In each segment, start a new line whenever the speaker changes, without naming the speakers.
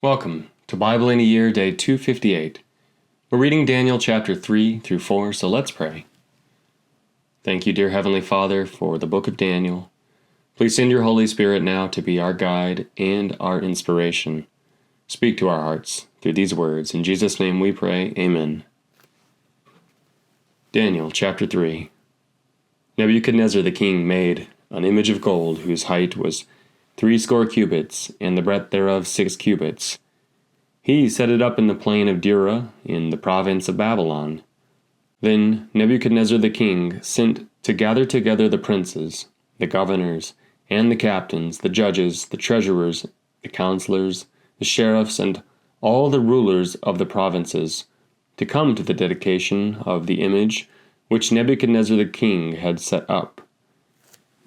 Welcome to Bible in a Year, Day 258. We're reading Daniel chapter 3 through 4, so let's pray. Thank you, dear Heavenly Father, for the book of Daniel. Please send your Holy Spirit now to be our guide and our inspiration. Speak to our hearts through these words. In Jesus' name we pray, Amen. Daniel chapter 3. Nebuchadnezzar the king made an image of gold whose height was 60 cubits, and the breadth thereof 6 cubits. He set it up in the plain of Dura, in the province of Babylon. Then Nebuchadnezzar the king sent to gather together the princes, the governors, and the captains, the judges, the treasurers, the counselors, the sheriffs, and all the rulers of the provinces, to come to the dedication of the image which Nebuchadnezzar the king had set up.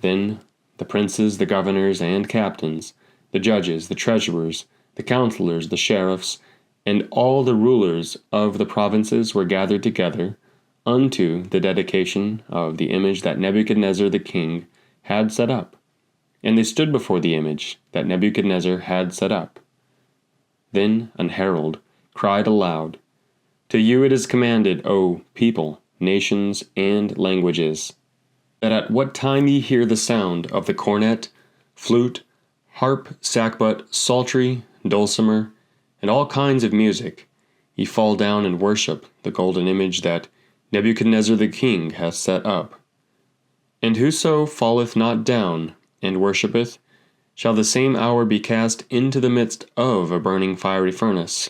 Then the princes, the governors, and captains, the judges, the treasurers, the counselors, the sheriffs, and all the rulers of the provinces were gathered together unto the dedication of the image that Nebuchadnezzar the king had set up. And they stood before the image that Nebuchadnezzar had set up. Then an herald cried aloud, "To you it is commanded, O people, nations, and languages, that at what time ye hear the sound of the cornet, flute, harp, sackbut, psaltery, dulcimer, and all kinds of music, ye fall down and worship the golden image that Nebuchadnezzar the king hath set up. And whoso falleth not down and worshippeth, shall the same hour be cast into the midst of a burning fiery furnace.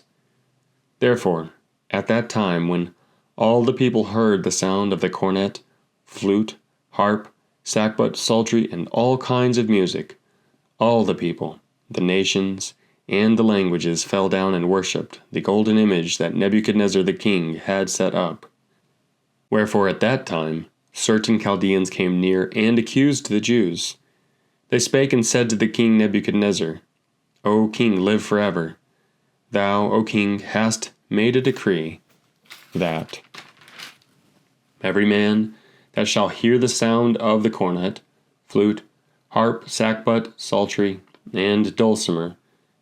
Therefore, at that time when all the people heard the sound of the cornet, flute, harp, sackbut, psaltery, and all kinds of music, all the people, the nations, and the languages fell down and worshipped the golden image that Nebuchadnezzar the king had set up. Wherefore at that time certain Chaldeans came near and accused the Jews. They spake and said to the king Nebuchadnezzar, O king, live forever. Thou, O king, hast made a decree that every man that shall hear the sound of the cornet, flute, harp, sackbut, psaltery, and dulcimer,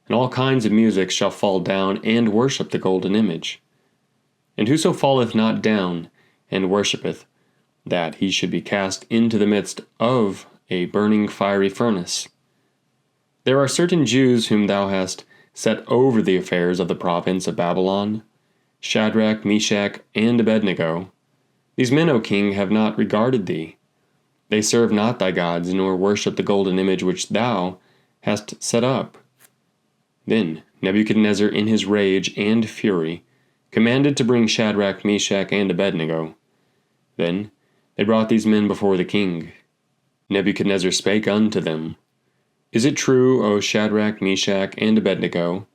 and all kinds of music shall fall down and worship the golden image. And whoso falleth not down and worshippeth, that he should be cast into the midst of a burning fiery furnace. There are certain Jews whom thou hast set over the affairs of the province of Babylon, Shadrach, Meshach, and Abednego. These men, O king, have not regarded thee. They serve not thy gods, nor worship the golden image which thou hast set up. Then Nebuchadnezzar, in his rage and fury, commanded to bring Shadrach, Meshach, and Abednego. Then they brought these men before the king. Nebuchadnezzar spake unto them, Is it true, O Shadrach, Meshach, and Abednego?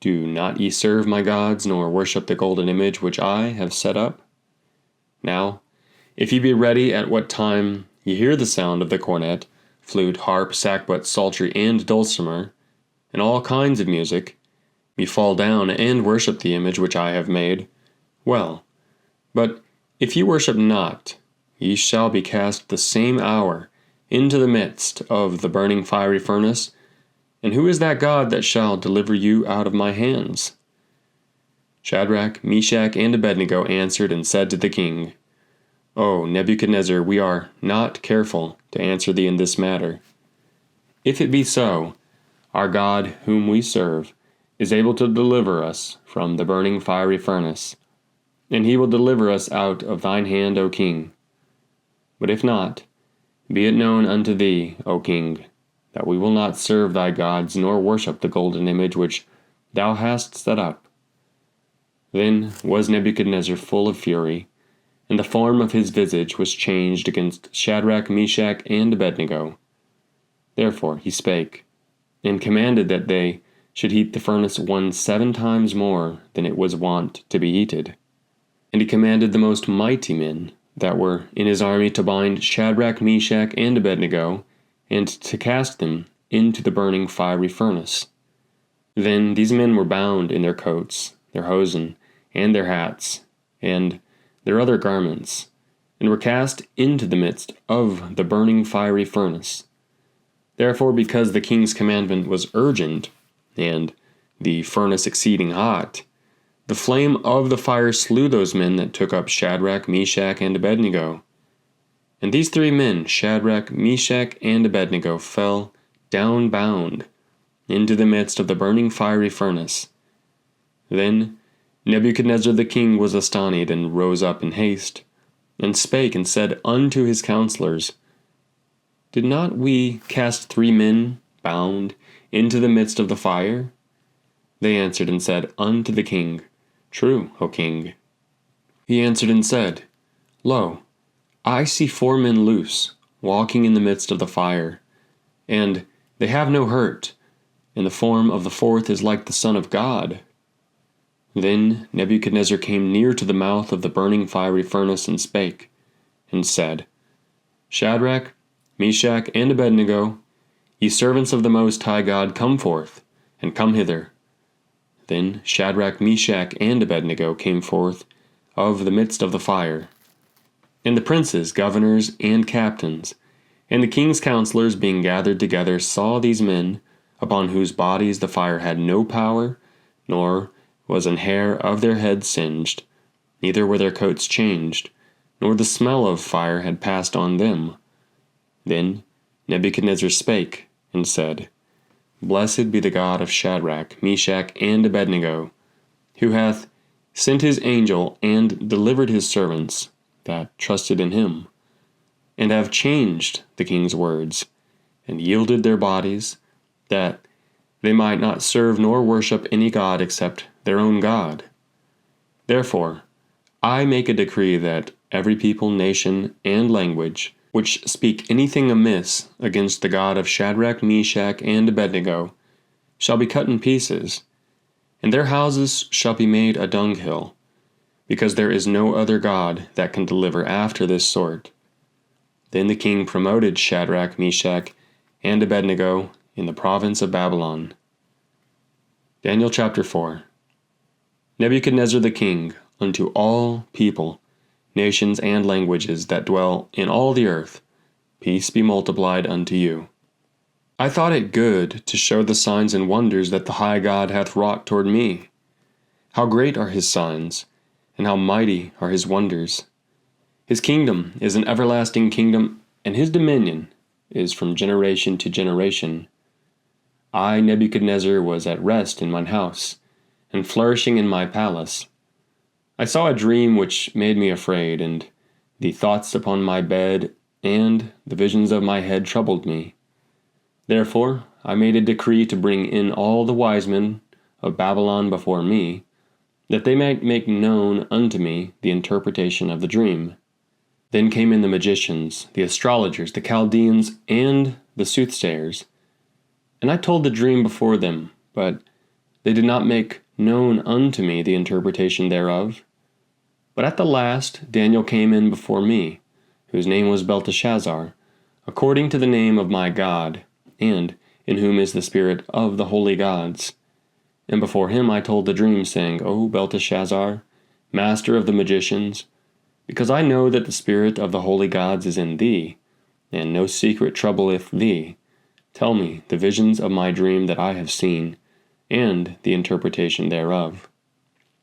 Do not ye serve my gods, nor worship the golden image which I have set up? Now, if ye be ready at what time ye hear the sound of the cornet, flute, harp, sackbut, psaltery, and dulcimer, and all kinds of music, ye fall down and worship the image which I have made, well. But if ye worship not, ye shall be cast the same hour into the midst of the burning fiery furnace. And who is that God that shall deliver you out of my hands? Shadrach, Meshach, and Abednego answered and said to the king, O Nebuchadnezzar, we are not careful to answer thee in this matter. If it be so, our God whom we serve is able to deliver us from the burning fiery furnace, and he will deliver us out of thine hand, O king. But if not, be it known unto thee, O king, that we will not serve thy gods, nor worship the golden image which thou hast set up. Then was Nebuchadnezzar full of fury, and the form of his visage was changed against Shadrach, Meshach, and Abednego. Therefore he spake, and commanded that they should heat the furnace 7 times more than it was wont to be heated. And he commanded the most mighty men that were in his army to bind Shadrach, Meshach, and Abednego, and to cast them into the burning fiery furnace. Then these men were bound in their coats, their hosen, and their hats, and their other garments, and were cast into the midst of the burning fiery furnace. Therefore, because the king's commandment was urgent, and the furnace exceeding hot, the flame of the fire slew those men that took up Shadrach, Meshach, and Abednego. And these 3 men, Shadrach, Meshach, and Abednego, fell down bound into the midst of the burning fiery furnace. Then Nebuchadnezzar the king was astonished, and rose up in haste, and spake and said unto his counselors, Did not we cast 3 men bound into the midst of the fire? They answered and said unto the king, True, O king. He answered and said, Lo, I see 4 men loose, walking in the midst of the fire, and they have no hurt, and the form of the 4th is like the Son of God. Then Nebuchadnezzar came near to the mouth of the burning fiery furnace, and spake, and said, Shadrach, Meshach, and Abednego, ye servants of the Most High God, come forth, and come hither. Then Shadrach, Meshach, and Abednego came forth of the midst of the fire. And the princes, governors, and captains, and the king's counselors being gathered together, saw these men, upon whose bodies the fire had no power, nor was an hair of their heads singed, neither were their coats changed, nor the smell of fire had passed on them. Then Nebuchadnezzar spake, and said, Blessed be the God of Shadrach, Meshach, and Abednego, who hath sent his angel, and delivered his servants that trusted in him, and have changed the king's words, and yielded their bodies, that they might not serve nor worship any god except their own God. Therefore, I make a decree that every people, nation, and language, which speak anything amiss against the God of Shadrach, Meshach, and Abednego, shall be cut in pieces, and their houses shall be made a dunghill, because there is no other God that can deliver after this sort. Then the king promoted Shadrach, Meshach, and Abednego in the province of Babylon. Daniel chapter 4. Nebuchadnezzar the king, unto all people, nations, and languages that dwell in all the earth, peace be multiplied unto you. I thought it good to show the signs and wonders that the high God hath wrought toward me. How great are his signs, and how mighty are his wonders. His kingdom is an everlasting kingdom, and his dominion is from generation to generation. I, Nebuchadnezzar, was at rest in mine house, and flourishing in my palace. I saw a dream which made me afraid, and the thoughts upon my bed and the visions of my head troubled me. Therefore I made a decree to bring in all the wise men of Babylon before me, that they might make known unto me the interpretation of the dream. Then came in the magicians, the astrologers, the Chaldeans, and the soothsayers. And I told the dream before them, but they did not make known unto me the interpretation thereof. But at the last Daniel came in before me, whose name was Belteshazzar, according to the name of my God, and in whom is the spirit of the holy gods. And before him I told the dream, saying, O Belteshazzar, master of the magicians, because I know that the spirit of the holy gods is in thee, and no secret troubleth thee, tell me the visions of my dream that I have seen, and the interpretation thereof.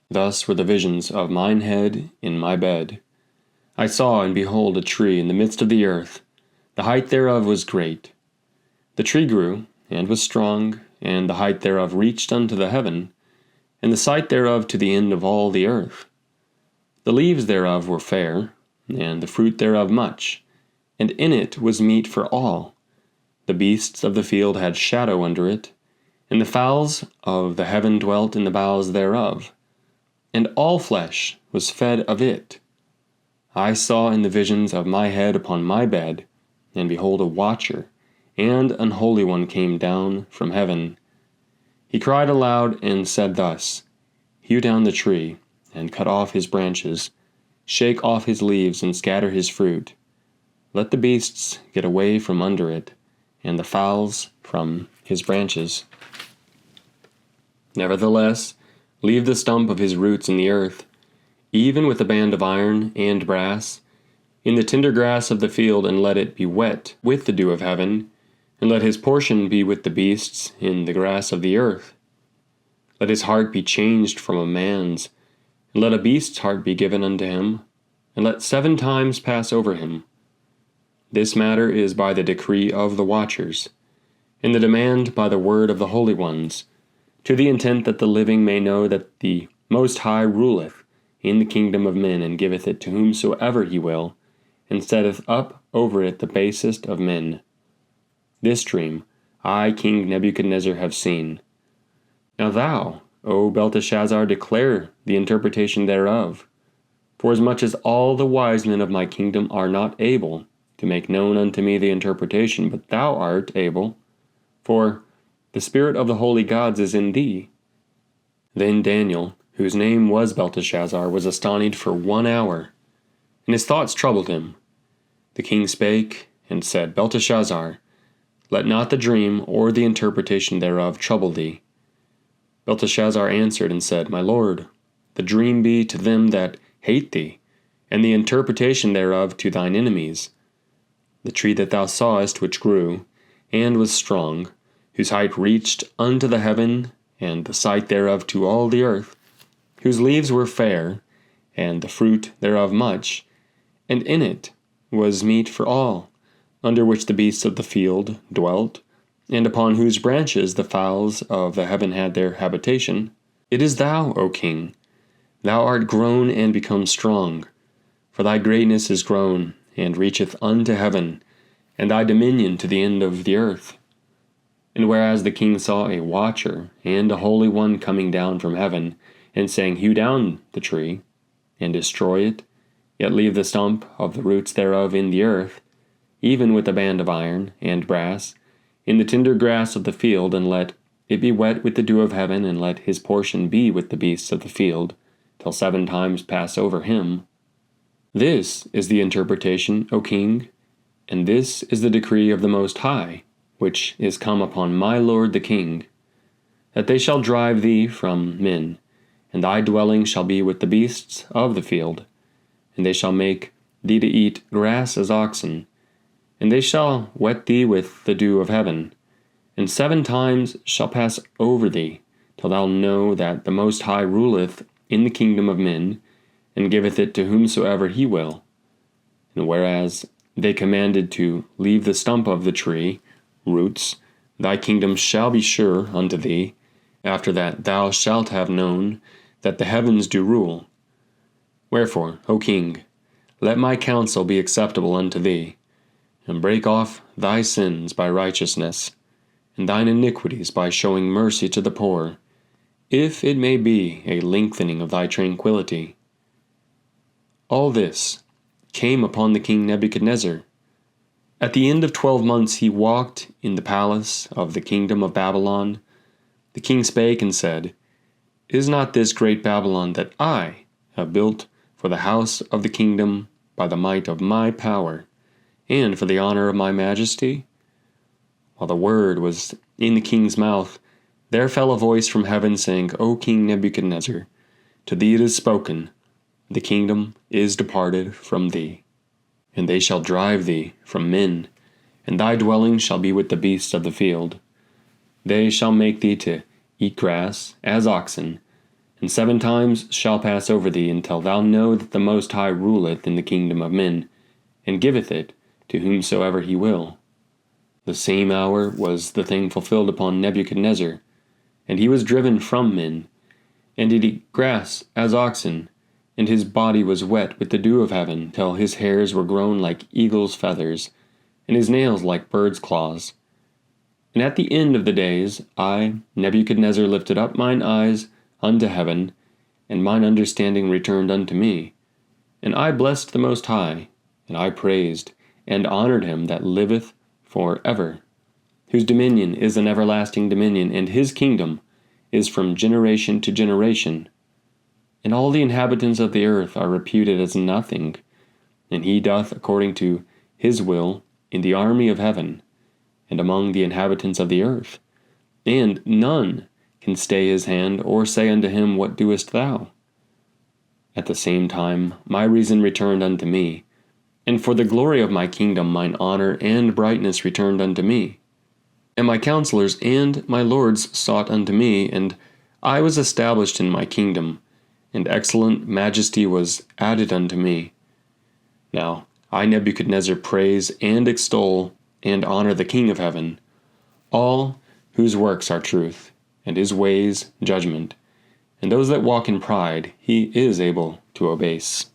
Thus were the visions of mine head in my bed. I saw, and behold, a tree in the midst of the earth. The height thereof was great. The tree grew, and was strong, and the height thereof reached unto the heaven, and the sight thereof to the end of all the earth. The leaves thereof were fair, and the fruit thereof much, and in it was meat for all. The beasts of the field had shadow under it, and the fowls of the heaven dwelt in the boughs thereof, and all flesh was fed of it. I saw in the visions of my head upon my bed, and behold, a watcher, and an holy one came down from heaven. He cried aloud, and said thus, Hew down the tree, and cut off his branches, shake off his leaves, and scatter his fruit. Let the beasts get away from under it, and the fowls from his branches. Nevertheless, leave the stump of his roots in the earth, even with a band of iron and brass, in the tender grass of the field, and let it be wet with the dew of heaven, and let his portion be with the beasts in the grass of the earth. Let his heart be changed from a man's, and let a beast's heart be given unto him, and let 7 times pass over him. This matter is by the decree of the watchers, and the demand by the word of the holy ones, to the intent that the living may know that the Most High ruleth in the kingdom of men, and giveth it to whomsoever he will, and setteth up over it the basest of men. This dream I, King Nebuchadnezzar, have seen. Now thou, O Belteshazzar, declare the interpretation thereof, forasmuch as all the wise men of my kingdom are not able to make known unto me the interpretation, but thou art able, for the spirit of the holy gods is in thee. Then Daniel, whose name was Belteshazzar, was astonished for 1 hour, and his thoughts troubled him. The king spake and said, Belteshazzar, let not the dream or the interpretation thereof trouble thee. Belteshazzar answered and said, My lord, the dream be to them that hate thee, and the interpretation thereof to thine enemies. The tree that thou sawest, which grew, and was strong, whose height reached unto the heaven, and the sight thereof to all the earth, whose leaves were fair, and the fruit thereof much, and in it was meat for all, under which the beasts of the field dwelt, and upon whose branches the fowls of the heaven had their habitation. It is thou, O king. Thou art grown and become strong, for thy greatness is grown, and reacheth unto heaven, and thy dominion to the end of the earth. And whereas the king saw a watcher and a holy one coming down from heaven, and saying, Hew down the tree, and destroy it, yet leave the stump of the roots thereof in the earth, even with a band of iron and brass, in the tender grass of the field, and let it be wet with the dew of heaven, and let his portion be with the beasts of the field, till 7 times pass over him. This is the interpretation, O king, and this is the decree of the Most High, which is come upon my lord the king, that they shall drive thee from men, and thy dwelling shall be with the beasts of the field, and they shall make thee to eat grass as oxen, and they shall wet thee with the dew of heaven, and 7 times shall pass over thee, till thou know that the Most High ruleth in the kingdom of men, and giveth it to whomsoever he will. And whereas they commanded to leave the stump of the tree, roots, thy kingdom shall be sure unto thee, after that thou shalt have known that the heavens do rule. Wherefore, O king, let my counsel be acceptable unto thee, and break off thy sins by righteousness, and thine iniquities by showing mercy to the poor, if it may be a lengthening of thy tranquillity. All this came upon the king Nebuchadnezzar. At the end of 12 months he walked in the palace of the kingdom of Babylon. The king spake and said, Is not this great Babylon that I have built for the house of the kingdom by the might of my power, and for the honor of my majesty? While the word was in the king's mouth, there fell a voice from heaven, saying, O King Nebuchadnezzar, to thee it is spoken, the kingdom is departed from thee, and they shall drive thee from men, and thy dwelling shall be with the beasts of the field. They shall make thee to eat grass as oxen, and 7 times shall pass over thee, until thou know that the Most High ruleth in the kingdom of men, and giveth it to whomsoever he will. The same hour was the thing fulfilled upon Nebuchadnezzar, and he was driven from men, and did eat grass as oxen, and his body was wet with the dew of heaven, till his hairs were grown like eagle's feathers, and his nails like bird's claws. And at the end of the days, I, Nebuchadnezzar, lifted up mine eyes unto heaven, and mine understanding returned unto me. And I blessed the Most High, and I praised and honored him that liveth for ever, whose dominion is an everlasting dominion, and his kingdom is from generation to generation. And all the inhabitants of the earth are reputed as nothing, and he doth according to his will in the army of heaven, and among the inhabitants of the earth. And none can stay his hand, or say unto him, What doest thou? At the same time my reason returned unto me, and for the glory of my kingdom mine honor and brightness returned unto me. And my counselors and my lords sought unto me, and I was established in my kingdom, and excellent majesty was added unto me. Now, I Nebuchadnezzar praise and extol and honor the King of heaven, all whose works are truth, and his ways judgment, and those that walk in pride he is able to abase.